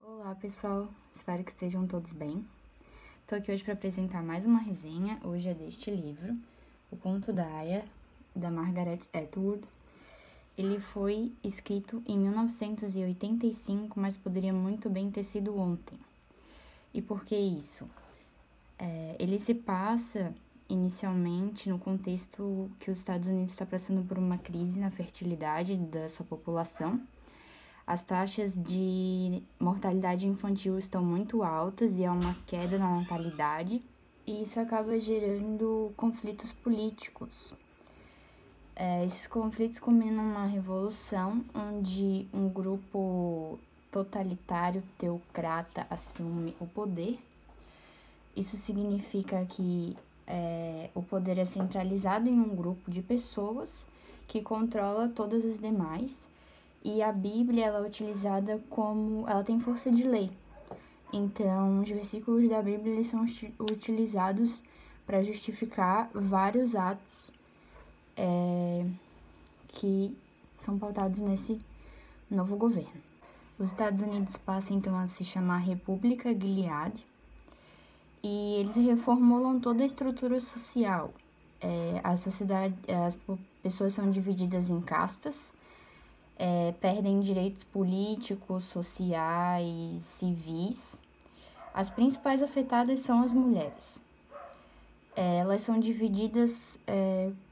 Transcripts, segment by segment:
Olá pessoal, espero que estejam todos bem. Estou aqui hoje para apresentar mais uma resenha. Hoje é deste livro, O Conto da Aia, da Margaret Atwood. Ele foi escrito em 1985, mas poderia muito bem ter sido ontem. E por que isso? Ele se passa inicialmente no contexto que os Estados Unidos está passando por uma crise na fertilidade da sua população. As taxas de mortalidade infantil estão muito altas e há uma queda na natalidade, e isso acaba gerando conflitos políticos. Esses conflitos culminam numa revolução onde um grupo totalitário teocrata assume o poder. Isso significa que o poder é centralizado em um grupo de pessoas que controla todas as demais. E a Bíblia, ela é utilizada como... ela tem força de lei. Então, os versículos da Bíblia eles são utilizados para justificar vários atos que são pautados nesse novo governo. Os Estados Unidos passam, então, a se chamar República Gilead. E eles reformulam toda a estrutura social. A sociedade, as pessoas são divididas em castas, perdem direitos políticos, sociais, civis. As principais afetadas são as mulheres. Elas são divididas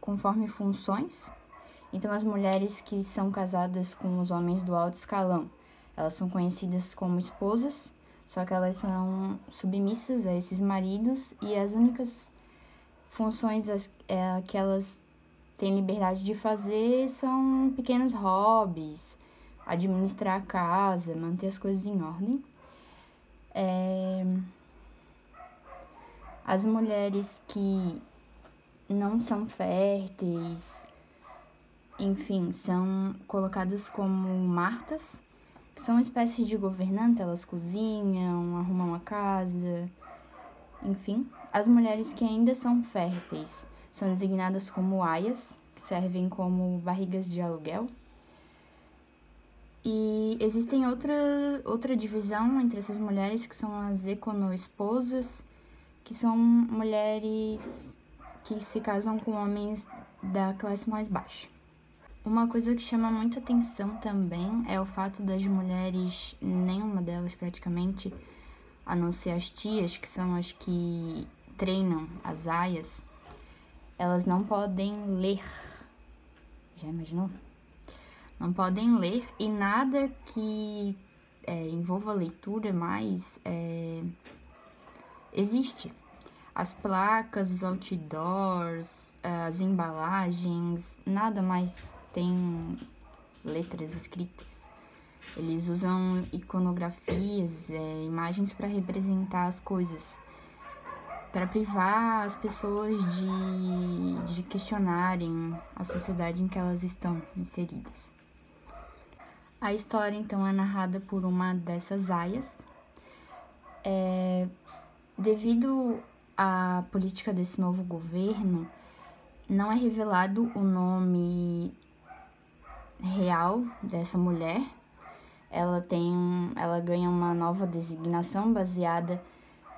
conforme funções. Então, as mulheres que são casadas com os homens do alto escalão, elas são conhecidas como esposas, só que elas são submissas a esses maridos e as únicas funções que elas têm liberdade de fazer são pequenos hobbies, administrar a casa, manter as coisas em ordem. As mulheres que não são férteis, enfim, são colocadas como martas, que são uma espécie de governanta, elas cozinham, arrumam a casa, enfim. As mulheres que ainda são férteis são designadas como aias, que servem como barrigas de aluguel. E existem outra divisão entre essas mulheres, que são as econo-esposas, que são mulheres que se casam com homens da classe mais baixa. Uma coisa que chama muita atenção também é o fato das mulheres, nenhuma delas praticamente, a não ser as tias, que são as que treinam as aias, elas não podem ler. Já imaginou? Não podem ler, e nada que envolva leitura mais existe. As placas, os outdoors, as embalagens, nada mais tem letras escritas. Eles usam iconografias, imagens para representar as coisas, para privar as pessoas de questionarem a sociedade em que elas estão inseridas. A história, então, é narrada por uma dessas aias. Devido à política desse novo governo, não é revelado o nome real dessa mulher. Ela ganha uma nova designação baseada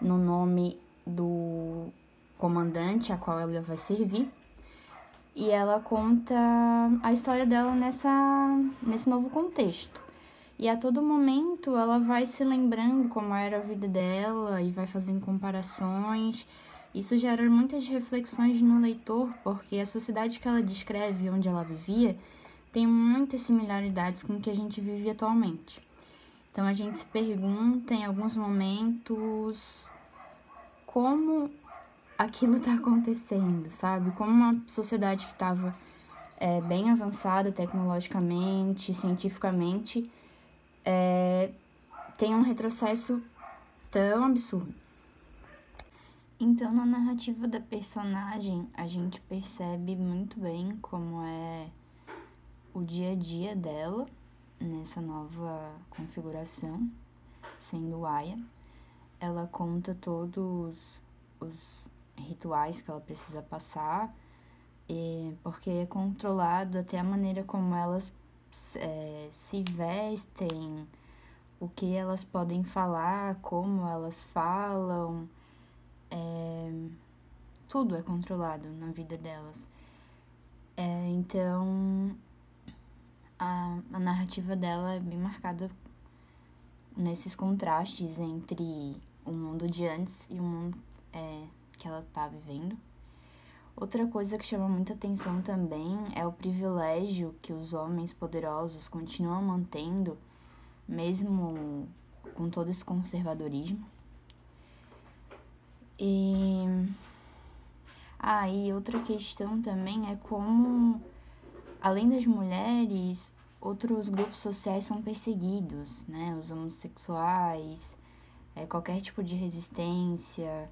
no nome do comandante a qual ela vai servir. E ela conta a história dela nesse novo contexto. E a todo momento ela vai se lembrando como era a vida dela e vai fazendo comparações. Isso gera muitas reflexões no leitor, porque a sociedade que ela descreve, onde ela vivia, tem muitas similaridades com o que a gente vive atualmente. Então a gente se pergunta em alguns momentos como aquilo tá acontecendo, sabe? Como uma sociedade que estava bem avançada tecnologicamente, cientificamente, tem um retrocesso tão absurdo. Então, na narrativa da personagem, a gente percebe muito bem como é o dia a dia dela nessa nova configuração, sendo aia. Ela conta todos os rituais que ela precisa passar, porque é controlado até a maneira como elas se vestem, o que elas podem falar, como elas falam, tudo é controlado na vida delas. Então, a narrativa dela é bem marcada nesses contrastes entre o mundo de antes e o mundo que ela tá vivendo. Outra coisa que chama muita atenção também é o privilégio que os homens poderosos continuam mantendo, mesmo com todo esse conservadorismo. E outra questão também é como, além das mulheres, outros grupos sociais são perseguidos, né? Os homossexuais, qualquer tipo de resistência,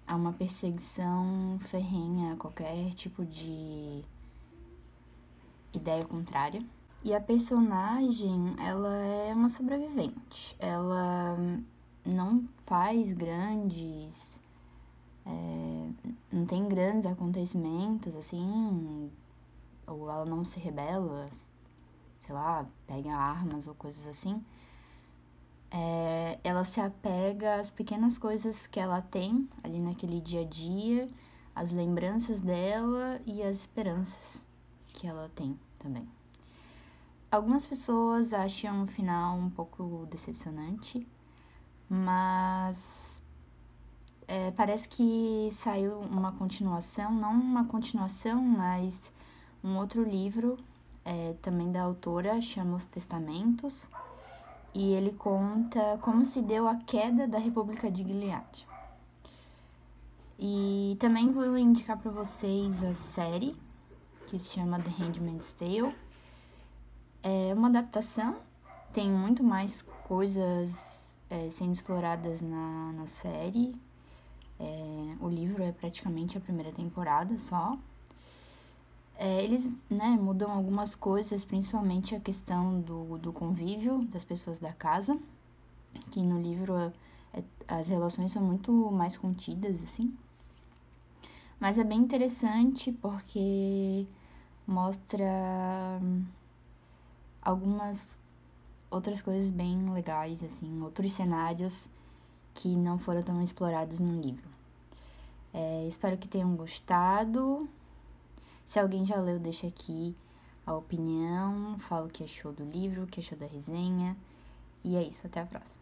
há uma perseguição ferrenha a qualquer tipo de ideia contrária. E a personagem, ela é uma sobrevivente. Ela não faz grandes... não tem grandes acontecimentos, assim, ou ela não se rebela, sei lá, pega armas ou coisas assim. Ela se apega às pequenas coisas que ela tem ali naquele dia a dia, as lembranças dela e as esperanças que ela tem também. Algumas pessoas acham o final um pouco decepcionante, mas parece que saiu uma continuação, não uma continuação, mas um outro livro, também da autora, chama Os Testamentos, e ele conta como se deu a queda da República de Gilead. E também vou indicar para vocês a série, que se chama The Handmaid's Tale. É uma adaptação, tem muito mais coisas sendo exploradas na série. O livro é praticamente a primeira temporada só. Eles mudam algumas coisas, principalmente a questão do convívio das pessoas da casa, que no livro as relações são muito mais contidas, assim. Mas é bem interessante porque mostra algumas outras coisas bem legais, assim, outros cenários que não foram tão explorados no livro. Espero que tenham gostado. Se alguém já leu, deixa aqui a opinião, fala o que achou do livro, o que achou da resenha. E é isso, até a próxima.